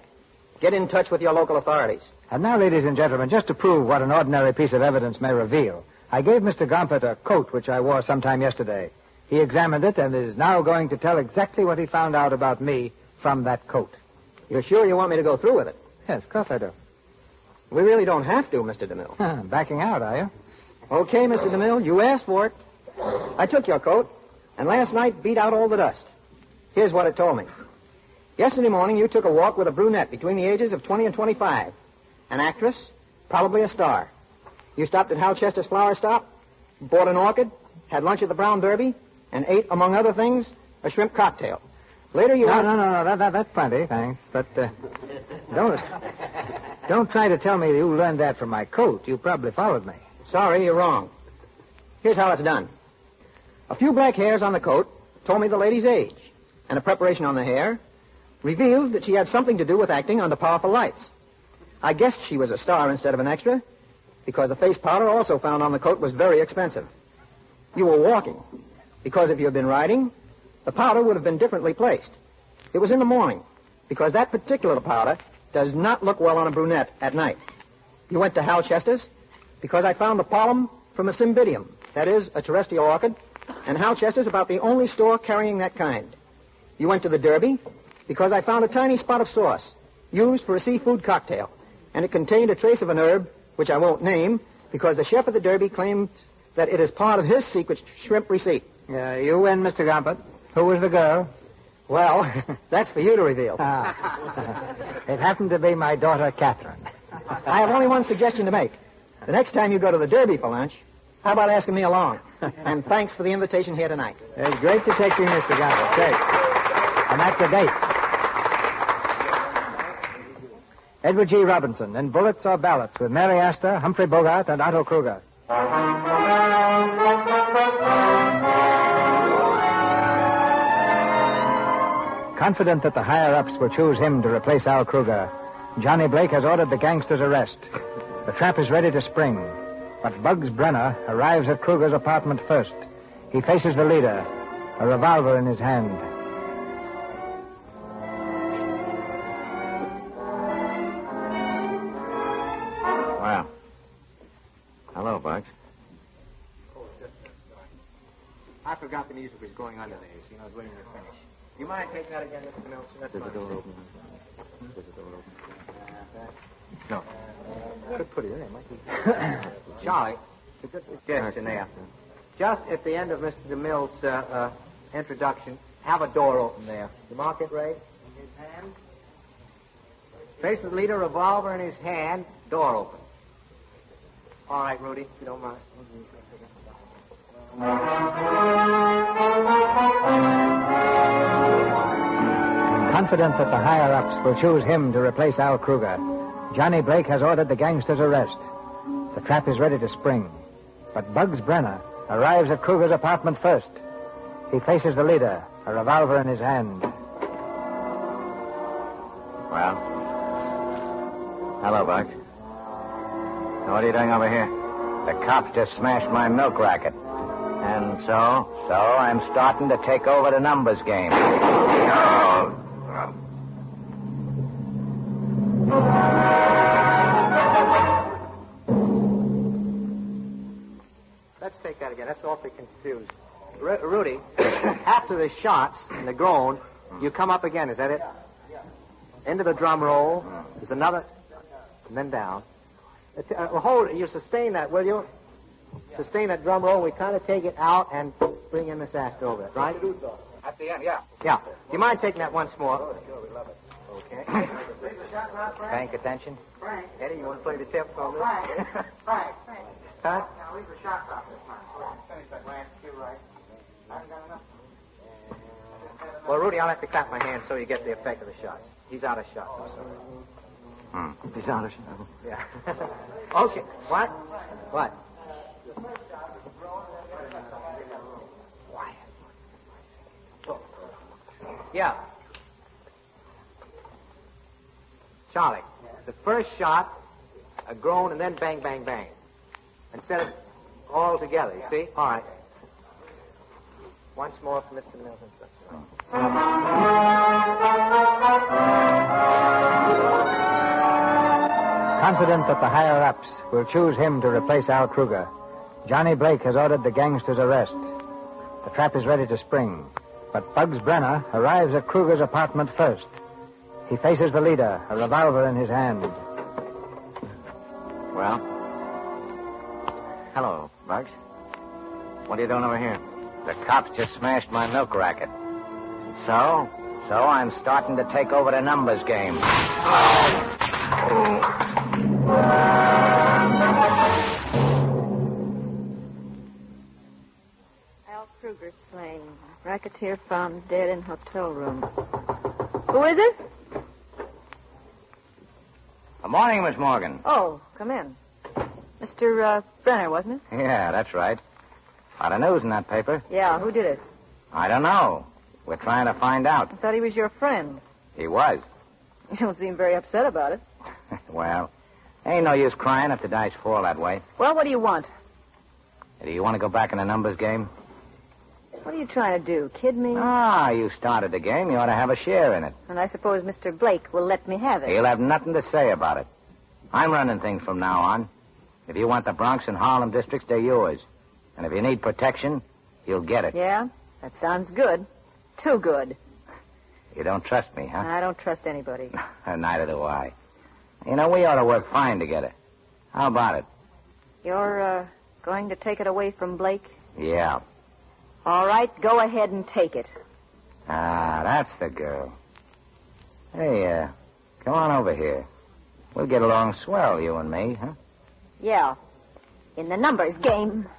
get in touch with your local authorities. And now, ladies and gentlemen, just to prove what an ordinary piece of evidence may reveal, I gave Mr. Gompert a coat which I wore sometime yesterday. He examined it and is now going to tell exactly what he found out about me from that coat. You're sure you want me to go through with it? Yes, of course I do. We really don't have to, Mr. DeMille. Backing out, are you? Okay, Mr. DeMille, you asked for it. I took your coat, and last night beat out all the dust. Here's what it told me. Yesterday morning, you took a walk with a brunette between the ages of 20 and 25. An actress, probably a star. You stopped at Hal Chester's flower stop, bought an orchid, had lunch at the Brown Derby, and ate, among other things, a shrimp cocktail. Later you... No, that's plenty, thanks. But don't try to tell me you learned that from my coat. You probably followed me. Sorry, you're wrong. Here's how it's done. A few black hairs on the coat told me the lady's age, and a preparation on the hair revealed that she had something to do with acting under powerful lights. I guessed she was a star instead of an extra, because the face powder also found on the coat was very expensive. You were walking, because if you had been riding, the powder would have been differently placed. It was in the morning, because that particular powder does not look well on a brunette at night. You went to Hal Chester's, because I found the pollen from a cymbidium, that is, a terrestrial orchid, and Hal Chester's about the only store carrying that kind. You went to the Derby, because I found a tiny spot of sauce, used for a seafood cocktail, and it contained a trace of an herb, which I won't name, because the chef of the Derby claimed that it is part of his secret shrimp receipt. You win, Mr. Gompert. Who was the girl? Well, that's for you to reveal. It happened to be my daughter, Catherine. I have only one suggestion to make. The next time you go to the Derby for lunch, how about asking me along? And thanks for the invitation here tonight. It's great to take you, Mr. Gompert. Great. And that's a date. Edward G. Robinson in Bullets or Ballots with Mary Astor, Humphrey Bogart, and Otto Kruger. Confident that the higher-ups will choose him to replace Al Kruger, Johnny Blake has ordered the gangster's arrest. The trap is ready to spring, but Bugs Brenner arrives at Kruger's apartment first. He faces the leader, a revolver in his hand. Well. Hello, Bugs. I forgot forgot the music was going under there, so I was waiting to finish. You mind taking that again, Mr. Nelson? That's the door open. Does the door open? No. Could put it in there, might be. Charlie, it's a good suggestion there. Just at the end of Mr. DeMille's introduction, have a door open there. You mark it, Ray? In his hand. Faces the leader, revolver in his hand, door open. All right, Rudy, if you don't mind. Confident that the higher-ups will choose him to replace Al Kruger, Johnny Blake has ordered the gangster's arrest. The trap is ready to spring. But Bugs Brenner arrives at Kruger's apartment first. He faces the leader, a revolver in his hand. Well? Hello, Bugs. What are you doing over here? The cops just smashed my milk racket. And so? So I'm starting to take over the numbers game. Let's take that again. That's awfully confused. Rudy, after the shots and the groan, you come up again. Is that it? Into the drum roll. There's another, and then down. Hold. You sustain that, will you? Sustain that drum roll. We kind of take it out and bring in Miss Astor over it, right? At the end, yeah. Yeah. Do you mind taking that once more? Sure, we love it. Okay. Bank attention. Frank. Eddie, you want to play the tips on this? Frank. Huh? Now, leave the shots off this time. Finish that last cue right. I haven't got enough. Well, Rudy, I'll have to clap my hands so you get the effect of the shots. He's out of shots. I'm sorry. He's out of shots. Yeah. Okay. What? What? Yeah. Charlie, the first shot, a groan, and then bang, bang, bang. Instead of all together, you see? All right. Once more for Mr. Mills. Confident that the higher-ups will choose him to replace Al Kruger, Johnny Blake has ordered the gangster's arrest. The trap is ready to spring, but Bugs Brenner arrives at Kruger's apartment first. He faces the leader, a revolver in his hand. Well? Hello, Bugs. What are you doing over here? The cops just smashed my milk racket. So? So I'm starting to take over the numbers game. Al Kruger slain. Racketeer found dead in hotel room. Who is it? Good morning, Miss Morgan. Oh, come in. Mr. Brenner, wasn't it? Yeah, that's right. A lot of news in that paper. Yeah, who did it? I don't know. We're trying to find out. I thought he was your friend. He was. You don't seem very upset about it. Well, ain't no use crying if the dice fall that way. Well, what do you want? Do you want to go back in the numbers game? What are you trying to do, kid me? Ah, you started the game. You ought to have a share in it. And I suppose Mr. Blake will let me have it. He'll have nothing to say about it. I'm running things from now on. If you want the Bronx and Harlem districts, they're yours. And if you need protection, you'll get it. Yeah? That sounds good. Too good. You don't trust me, huh? I don't trust anybody. Neither do I. You know, we ought to work fine together. How about it? You're, going to take it away from Blake? Yeah. All right, go ahead and take it. Ah, that's the girl. Hey, come on over here. We'll get along swell, you and me, huh? Yeah. In the numbers game.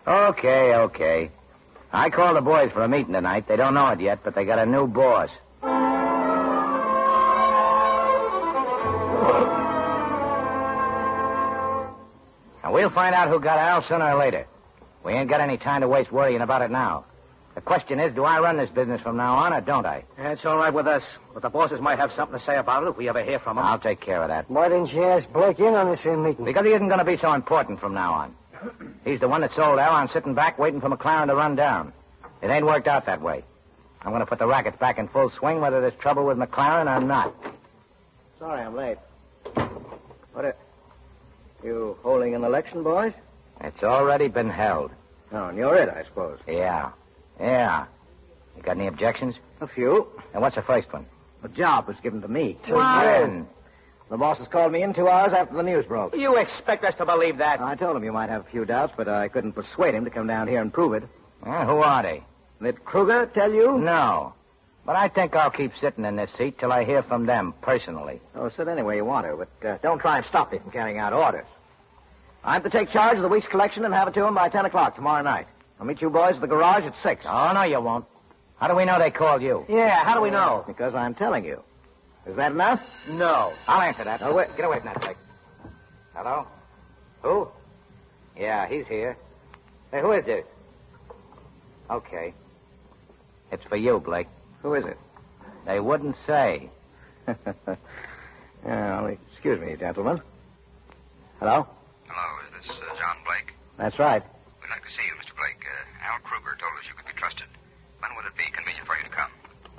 Okay. I called the boys for a meeting tonight. They don't know it yet, but they got a new boss. And we'll find out who got Al sooner or later. We ain't got any time to waste worrying about it now. The question is, do I run this business from now on, or don't I? It's all right with us, but the bosses might have something to say about it if we ever hear from them. I'll take care of that. Why didn't you ask Blake in on this meeting? Because he isn't going to be so important from now on. He's the one that sold Al. I'm sitting back waiting for McLaren to run down. It ain't worked out that way. I'm going to put the rackets back in full swing, whether there's trouble with McLaren or not. Sorry I'm late. You holding an election, boys? It's already been held. Oh, and you're it, I suppose. Yeah. You got any objections? A few. And what's the first one? The job was given to me. When? The bosses called me in 2 hours after the news broke. You expect us to believe that? I told him you might have a few doubts, but I couldn't persuade him to come down here and prove it. Who are they? Did Kruger tell you? No. But I think I'll keep sitting in this seat till I hear from them personally. Oh, sit any way you want to, but don't try and stop me from carrying out orders. I'm to take charge of the week's collection and have it to him by 10 o'clock tomorrow night. I'll meet you boys at the garage at 6. Oh, no, you won't. How do we know they called you? Yeah, how do we know? Because I'm telling you. Is that enough? No. I'll answer that. Oh, wait. Get away from that, Blake. Hello? Who? Yeah, he's here. Hey, who is this? Okay. It's for you, Blake. Who is it? They wouldn't say. Well, excuse me, gentlemen. Hello? Hello, is this John Blake? That's right. We'd like to see you, Mr. Blake. Al Kruger told us you could be trusted. When would it be convenient for you to come?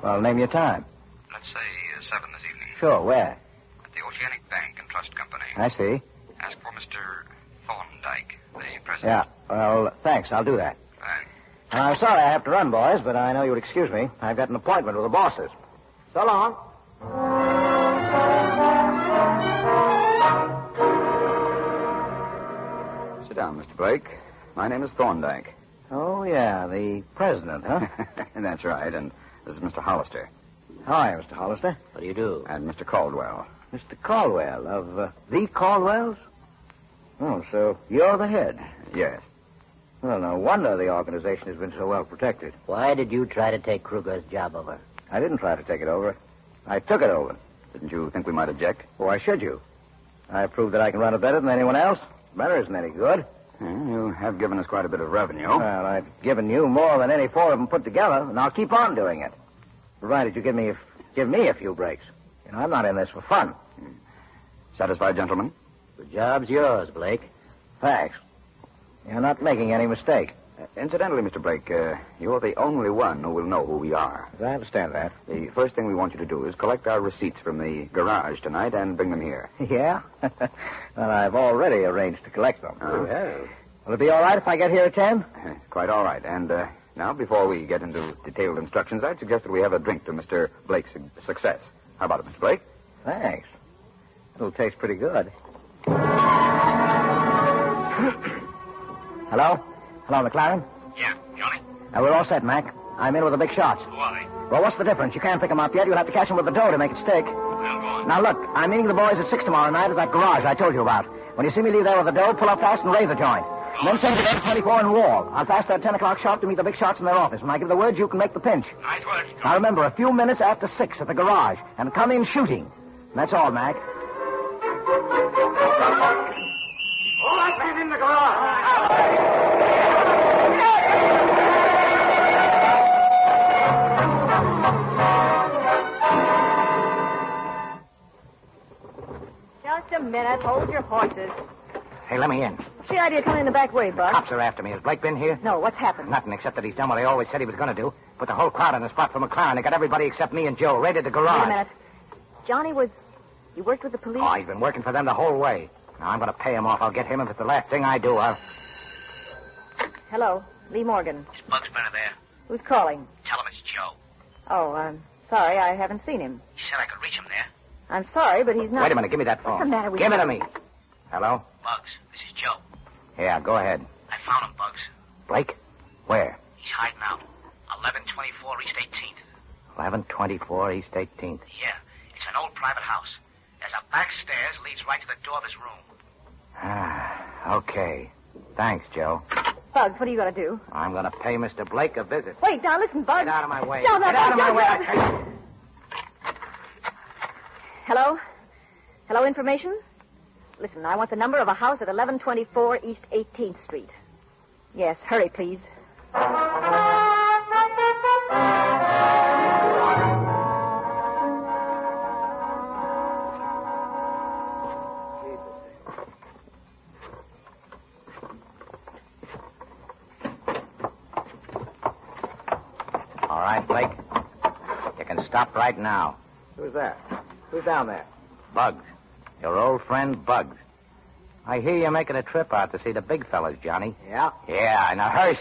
Well, name your time. Let's say 7 this evening. Sure, where? At the Oceanic Bank and Trust Company. I see. Ask for Mr. Thorndyke, the president. Yeah, well, thanks. I'll do that. Fine. And I'm sorry I have to run, boys, but I know you would excuse me. I've got an appointment with the bosses. So long. Sit down, Mr. Blake. My name is Thorndyke. Oh, yeah, the president, huh? That's right, and this is Mr. Hollister. Hi, Mr. Hollister. What do you do? And Mr. Caldwell. Mr. Caldwell of the Caldwells? Oh, so you're the head. Yes. Well, no wonder the organization has been so well protected. Why did you try to take Kruger's job over? I didn't try to take it over. I took it over. Didn't you think we might object? Why should you? I proved that I can run it better than anyone else. Better isn't any good. You have given us quite a bit of revenue. Well, I've given you more than any 4 of them put together, and I'll keep on doing it. Provided you give me a few breaks. You know, I'm not in this for fun. Satisfied, gentlemen? The job's yours, Blake. Thanks. You're not making any mistake. Incidentally, Mr. Blake, you're the only one who will know who we are. I understand that. The first thing we want you to do is collect our receipts from the garage tonight and bring them here. Yeah? Well, I've already arranged to collect them. Oh. Will it be all right if I get here at 10? Quite all right. And now, before we get into detailed instructions, I'd suggest that we have a drink to Mr. Blake's success. How about it, Mr. Blake? Thanks. It'll taste pretty good. Hello? Hello, McLaren? Yeah, Johnny? We're all set, Mac. I'm in with the big shots. Who are they? Well, what's the difference? You can't pick them up yet. You'll have to catch them with the dough to make it stick. Well, go on. Now, look, I'm meeting the boys at 6 tomorrow night at that garage I told you about. When you see me leave there with the dough, pull up fast and raise the joint. And then send it to 24 and wall. I'll pass that 10 o'clock sharp to meet the big shots in their office. When I give the word, you can make the pinch. Nice work. Now, remember, a few minutes after 6 at the garage. And come in shooting. That's all, Mac. All right, man, in the garage. Just a minute. Hold your horses. Hey, let me in. What's the idea of coming in the back way, Buck? Cops are after me. Has Blake been here? No, what's happened? Nothing, except that he's done what he always said he was going to do. Put the whole crowd on the spot for McLaren. They got everybody except me and Joe raided the garage. Wait a minute. Johnny was... You worked with the police? Oh, he's been working for them the whole way. Now, I'm going to pay him off. I'll get him if it's the last thing I do. Hello, Lee Morgan. Is Bugs Benner there? Who's calling? Tell him it's Joe. Oh, I'm sorry. I haven't seen him. He said I could reach him there. I'm sorry, but he's not... Wait a minute. Give me that phone. What's the matter with Give you? it to me. Hello? Bugs, this is Joe. Yeah, go ahead. I found him, Bugs. Blake? Where? He's hiding out. 1124 East 18th. 1124 East 18th. Yeah, it's an old private house. There's a back stairs leads right to the door of his room. Ah, okay. Thanks, Joe. Bugs, what are you going to do? I'm going to pay Mr. Blake a visit. Wait, now, listen, Bugs. Get out of my way. Down, Get out of my way. I tell you. Hello? Hello, information? Listen, I want the number of a house at 1124 East 18th Street. Yes, hurry, please. All right, Blake. You can stop right now. Who's that? Who's down there? Bugs. Your old friend, Bugs. I hear you're making a trip out to see the big fellas, Johnny. Yeah. Yeah, now hurry.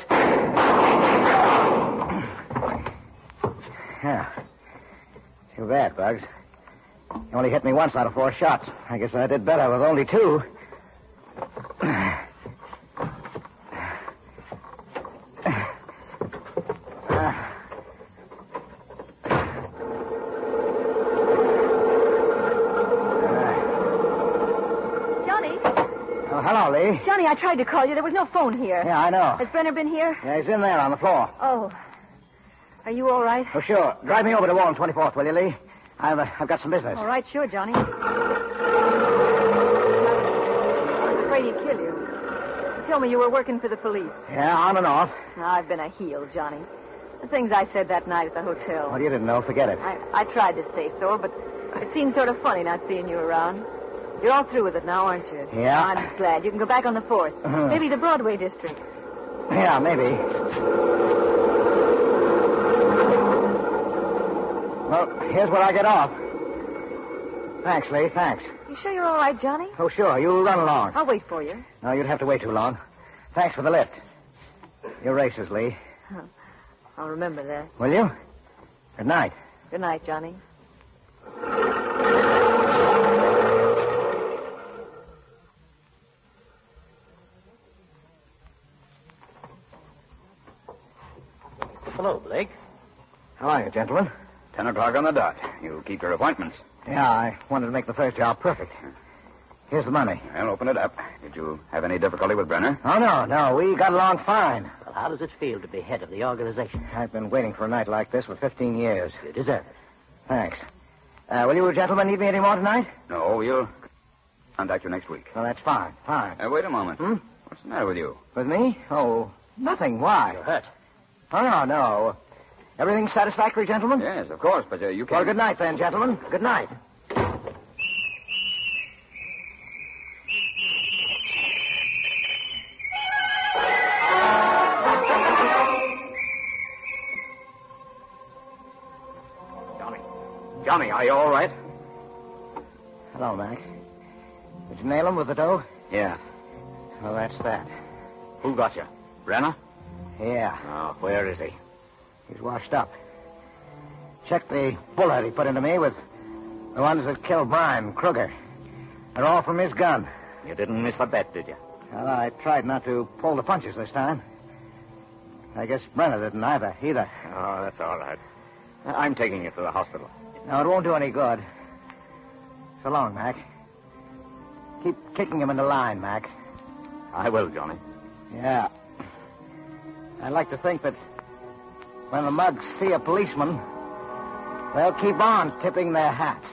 Yeah. Too bad, Bugs. You only hit me once out of 4 shots. I guess I did better with only 2. Hello, Lee. Johnny, I tried to call you. There was no phone here. Yeah, I know. Has Brenner been here? Yeah, he's in there on the floor. Oh. Are you all right? Oh, sure. Drive me over to Wall 24th, will you, Lee? I've got some business. All right, sure, Johnny. I was afraid he'd kill you. You told me you were working for the police. Yeah, on and off. I've been a heel, Johnny. The things I said that night at the hotel. Well, you didn't know. Forget it. I tried to stay sore, but it seemed sort of funny not seeing you around. You're all through with it now, aren't you? Yeah. I'm glad. You can go back on the force. Maybe the Broadway district. Yeah, maybe. Well, here's where I get off. Thanks, Lee. Thanks. You sure you're all right, Johnny? Oh, sure. You run along. I'll wait for you. No, you'd have to wait too long. Thanks for the lift. Your races, Lee. I'll remember that. Will you? Good night. Good night, Johnny. Hello, Blake. How are you, gentlemen? 10 o'clock on the dot. You keep your appointments. Yeah, I wanted to make the first job perfect. Here's the money. Well, open it up. Did you have any difficulty with Brenner? Oh, no. We got along fine. Well, how does it feel to be head of the organization? I've been waiting for a night like this for 15 years. You deserve it. Thanks. Will you gentlemen need me any more tonight? No, we'll contact you next week. Well, that's fine. Wait a moment. What's the matter with you? With me? Oh, nothing. Why? You're hurt. Oh, no. Everything satisfactory, gentlemen? Yes, of course, but you can't... Well, good night, then, gentlemen. Good night. Johnny, are you all right? Hello, Mac. Did you nail him with the dough? Yeah. Well, that's that. Who got you? Brenner? Yeah. Oh, where is he? He's washed up. Check the bullet he put into me with the ones that killed Brian Kruger. They're all from his gun. You didn't miss a bet, did you? Well, I tried not to pull the punches this time. I guess Brenner didn't either. Oh, that's all right. I'm taking you to the hospital. No, it won't do any good. So long, Mac. Keep kicking him into line, Mac. I will, Johnny. Yeah. I like to think that when the mugs see a policeman, they'll keep on tipping their hats.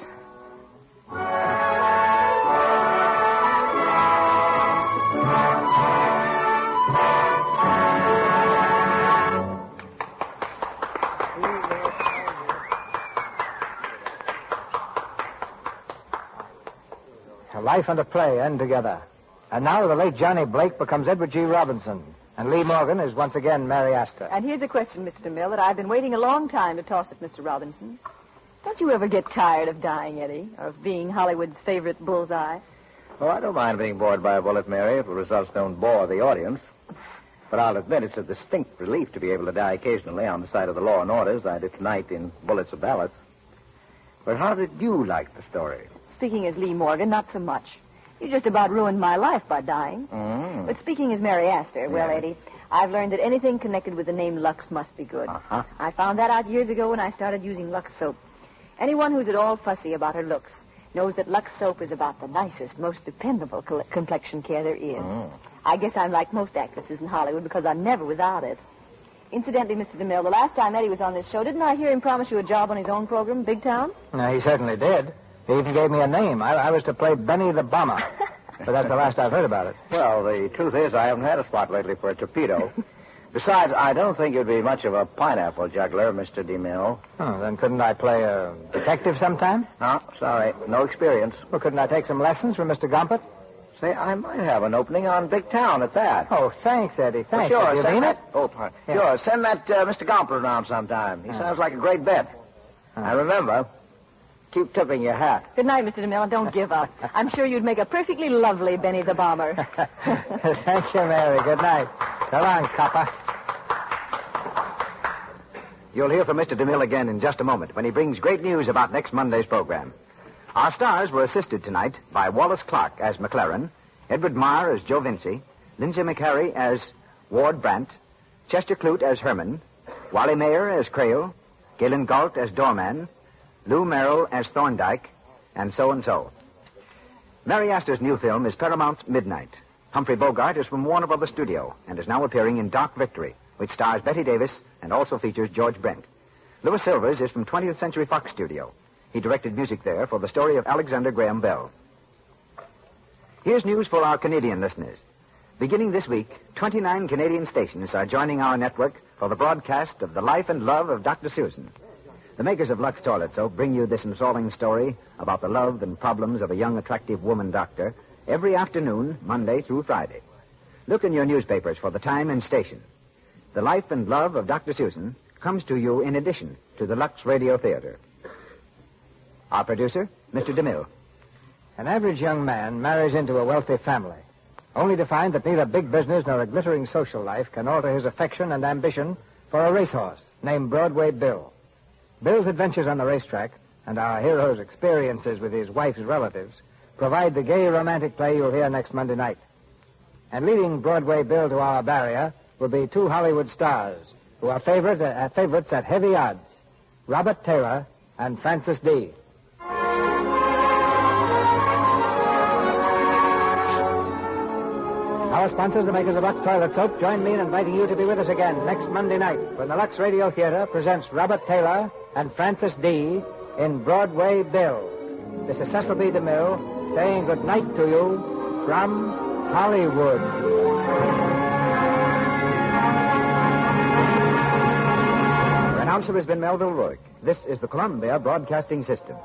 Life and a play end together. And now the late Johnny Blake becomes Edward G. Robinson. And Lee Morgan is once again Mary Astor. And here's a question, Mr. DeMille, that I've been waiting a long time to toss at Mr. Robinson. Don't you ever get tired of dying, Eddie? Or of being Hollywood's favorite bullseye? Oh, I don't mind being bored by a bullet, Mary, if the results don't bore the audience. But I'll admit it's a distinct relief to be able to die occasionally on the side of the law and orders. I did tonight in Bullets or Ballots. But how did you like the story? Speaking as Lee Morgan, not so much. You just about ruined my life by dying. But speaking as Mary Astor, well, Eddie, I've learned that anything connected with the name Lux must be good. Uh-huh. I found that out years ago when I started using Lux soap. Anyone who's at all fussy about her looks knows that Lux soap is about the nicest, most dependable complexion care there is. I guess I'm like most actresses in Hollywood because I'm never without it. Incidentally, Mr. DeMille, the last time Eddie was on this show, didn't I hear him promise you a job on his own program, Big Town? No, he certainly did. He even gave me a name. I was to play Benny the Bomber. But that's the last I've heard about it. Well, the truth is I haven't had a spot lately for a torpedo. Besides, I don't think you'd be much of a pineapple juggler, Mr. DeMille. Oh, then couldn't I play a detective sometime? No, sorry. No experience. Well, couldn't I take some lessons from Mr. Gumpert? Say, I might have an opening on Big Town at that. Oh, thanks, Eddie. Thanks. Well, sure, you mean it? Oh, pardon. Yeah. Sure, send that Mr. Gumpert around sometime. He sounds like a great bet. I remember. Keep tipping your hat. Good night, Mr. DeMille, and don't give up. I'm sure you'd make a perfectly lovely Benny the Bomber. Thank you, Mary. Good night. So long, copper. You'll hear from Mr. DeMille again in just a moment when he brings great news about next Monday's program. Our stars were assisted tonight by Wallace Clark as McLaren, Edward Marr as Joe Vinci, Lindsay McHarry as Ward Brandt, Chester Clute as Herman, Wally Mayer as Crail, Galen Galt as Doorman, Lou Merrill as Thorndyke, and so and so. Mary Astor's new film is Paramount's Midnight. Humphrey Bogart is from Warner Brothers Studio and is now appearing in Dark Victory, which stars Betty Davis and also features George Brent. Louis Silvers is from 20th Century Fox Studio. He directed music there for the story of Alexander Graham Bell. Here's news for our Canadian listeners. Beginning this week, 29 Canadian stations are joining our network for the broadcast of The Life and Love of Dr. Susan. The makers of Lux Toilet Soap bring you this enthralling story about the love and problems of a young, attractive woman doctor every afternoon, Monday through Friday. Look in your newspapers for the time and station. The Life and Love of Dr. Susan comes to you in addition to the Lux Radio Theater. Our producer, Mr. DeMille. An average young man marries into a wealthy family, only to find that neither big business nor a glittering social life can alter his affection and ambition for a racehorse named Broadway Bill. Bill's adventures on the racetrack and our hero's experiences with his wife's relatives provide the gay romantic play you'll hear next Monday night. And leading Broadway Bill to our barrier will be two Hollywood stars who are favorites at heavy odds, Robert Taylor and Francis D. Our sponsors, the makers of Lux Toilet Soap, join me in inviting you to be with us again next Monday night when the Lux Radio Theater presents Robert Taylor and Francis D. in Broadway Bill. This is Cecil B. DeMille saying good night to you from Hollywood. Our announcer has been Melville Rourke. This is the Columbia Broadcasting System.